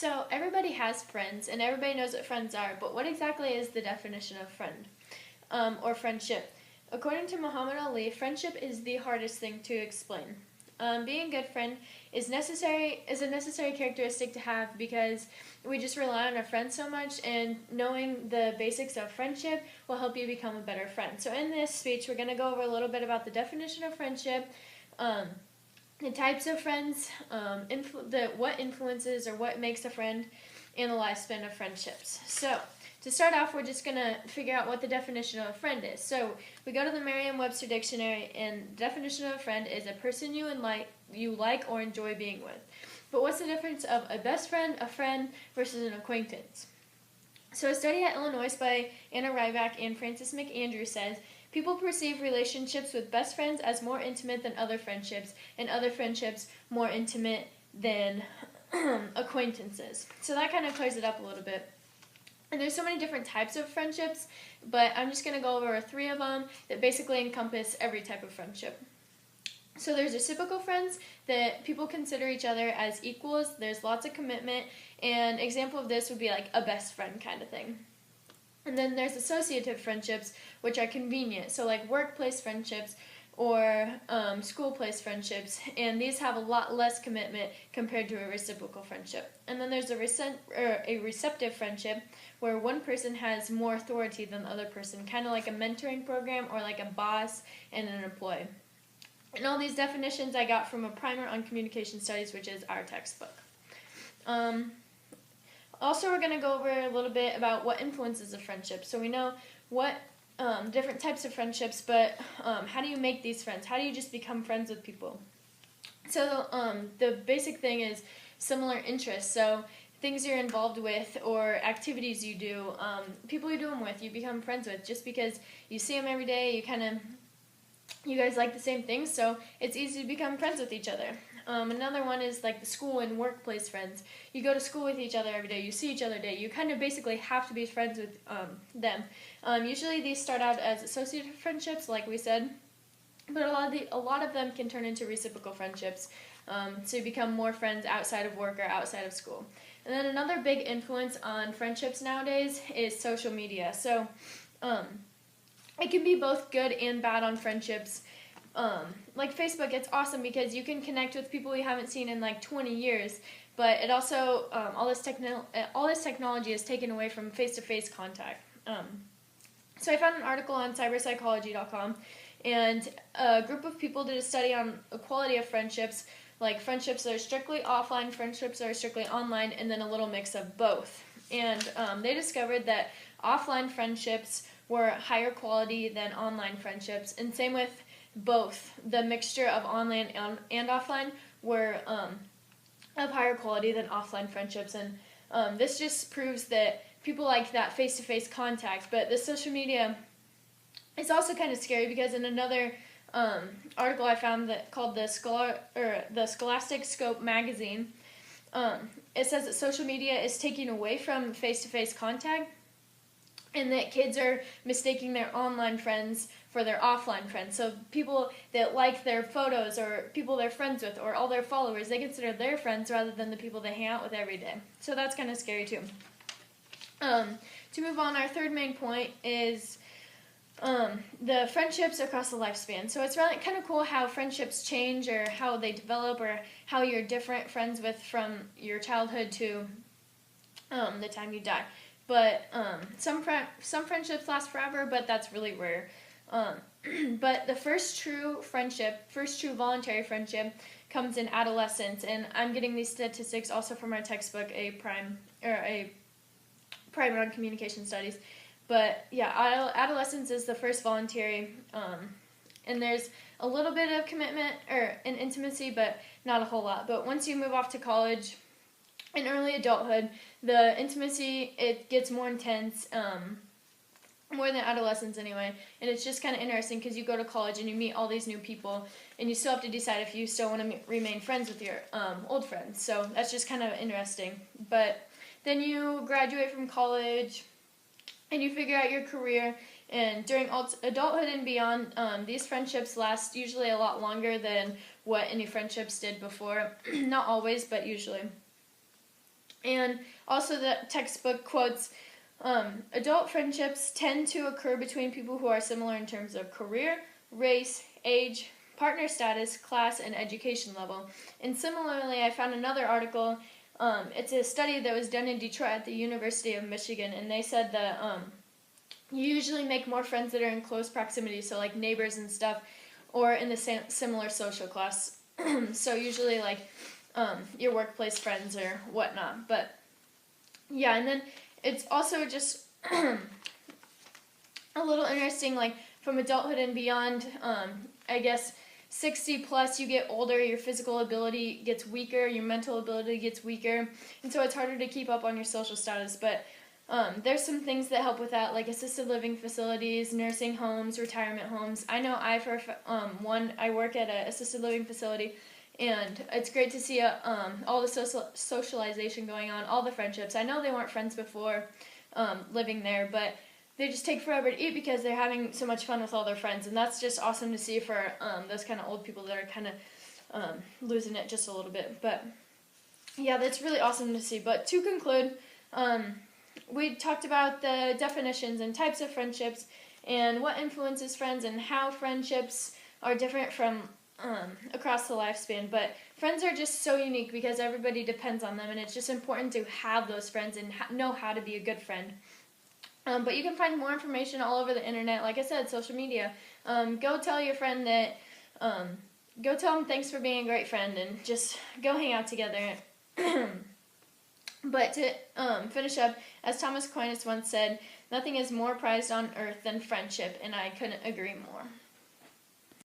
So everybody has friends, and everybody knows what friends are, but what exactly is the definition of friend or friendship? According to Muhammad Ali, friendship is the hardest thing to explain. Being a good friend is a necessary characteristic to have because we just rely on our friends so much, and knowing the basics of friendship will help you become a better friend. So in this speech, we're going to go over a little bit about the definition of friendship, the types of friends, what influences or what makes a friend, and the lifespan of friendships. So, to start off, we're just going to figure out what the definition of a friend is. So, we go to the Merriam-Webster dictionary, and the definition of a friend is a person you like or enjoy being with. But what's the difference of a best friend, a friend, versus an acquaintance? So, a study at Illinois by Anna Ryback and Francis McAndrew says, people perceive relationships with best friends as more intimate than other friendships, and other friendships more intimate than acquaintances. So that kind of clears it up a little bit. And there's so many different types of friendships, but I'm just going to go over 3 of them that basically encompass every type of friendship. So there's reciprocal friends that people consider each other as equals. There's lots of commitment, and example of this would be like a best friend kind of thing. And then there's associative friendships, which are convenient, so like workplace friendships or school-place friendships, and these have a lot less commitment compared to a reciprocal friendship. And then there's a receptive friendship, where one person has more authority than the other person, kind of like a mentoring program or like a boss and an employee. And all these definitions I got from a primer on communication studies, which is our textbook. Also, we're going to go over a little bit about what influences a friendship. So we know what different types of friendships, but how do you make these friends? How do you just become friends with people? So the basic thing is similar interests. So things you're involved with or activities you do, people you do them with, you become friends with just because you see them every day. You guys like the same things, so it's easy to become friends with each other. Another one is like the school and workplace friends. You go to school with each other every day. You see each other every day. You kind of basically have to be friends with them. Usually these start out as associative friendships, like we said, but a lot of them can turn into reciprocal friendships. So you become more friends outside of work or outside of school. And then another big influence on friendships nowadays is social media. So it can be both good and bad on friendships. Like Facebook, it's awesome because you can connect with people you haven't seen in like 20 years, but it also, all this technology is taken away from face-to-face contact. So I found an article on cyberpsychology.com, and a group of people did a study on equality of friendships, like friendships that are strictly offline, friendships that are strictly online, and then a little mix of both. And they discovered that offline friendships were higher quality than online friendships, and same with both. The mixture of online and offline were of higher quality than offline friendships, and this just proves that people like that face-to-face contact. But the social media is also kind of scary because in another article I found that called the Scholastic Scope magazine, it says that social media is taking away from face-to-face contact, and that kids are mistaking their online friends for their offline friends. So people that like their photos or people they're friends with or all their followers, they consider their friends rather than the people they hang out with every day. So that's kind of scary too. To move on, our third main point is the friendships across the lifespan. So it's really kind of cool how friendships change or how they develop or how you're different friends with from your childhood to the time you die. But some friendships last forever, but that's really rare. But the first true voluntary friendship comes in adolescence, and I'm getting these statistics also from our textbook, a primer on communication studies. But yeah, adolescence is the first voluntary, and there's a little bit of commitment or an intimacy, but not a whole lot. But once you move off to college, in early adulthood, the intimacy, it gets more intense, more than adolescence anyway, and it's just kind of interesting because you go to college and you meet all these new people, and you still have to decide if you still want to remain friends with your old friends, so that's just kind of interesting. But then you graduate from college, and you figure out your career, and during adulthood and beyond, these friendships last usually a lot longer than what any friendships did before. Not always, but usually. And also the textbook quotes, adult friendships tend to occur between people who are similar in terms of career, race, age, partner status, class, and education level. And similarly, I found another article. It's a study that was done in Detroit at the University of Michigan, and they said that you usually make more friends that are in close proximity, so like neighbors and stuff, or in the similar social class. So usually like your workplace friends or whatnot. But yeah, and then it's also just a little interesting, like from adulthood and beyond. I guess 60 plus, you get older, your physical ability gets weaker, your mental ability gets weaker, and so it's harder to keep up on your social status. But there's some things that help with that, like assisted living facilities, nursing homes, retirement homes. I know I work at an assisted living facility, and it's great to see all the socialization going on, all the friendships. I know they weren't friends before living there, but they just take forever to eat because they're having so much fun with all their friends, and that's just awesome to see for those kind of old people that are kind of losing it just a little bit. But yeah, that's really awesome to see. But to conclude, we talked about the definitions and types of friendships and what influences friends and how friendships are different from across the lifespan. But friends are just so unique because everybody depends on them, and it's just important to have those friends and know how to be a good friend. But you can find more information all over the internet. Like I said, social media. Go tell your friend that, go tell them thanks for being a great friend, and just go hang out together. But to finish up, as Thomas Aquinas once said, nothing is more prized on earth than friendship, and I couldn't agree more.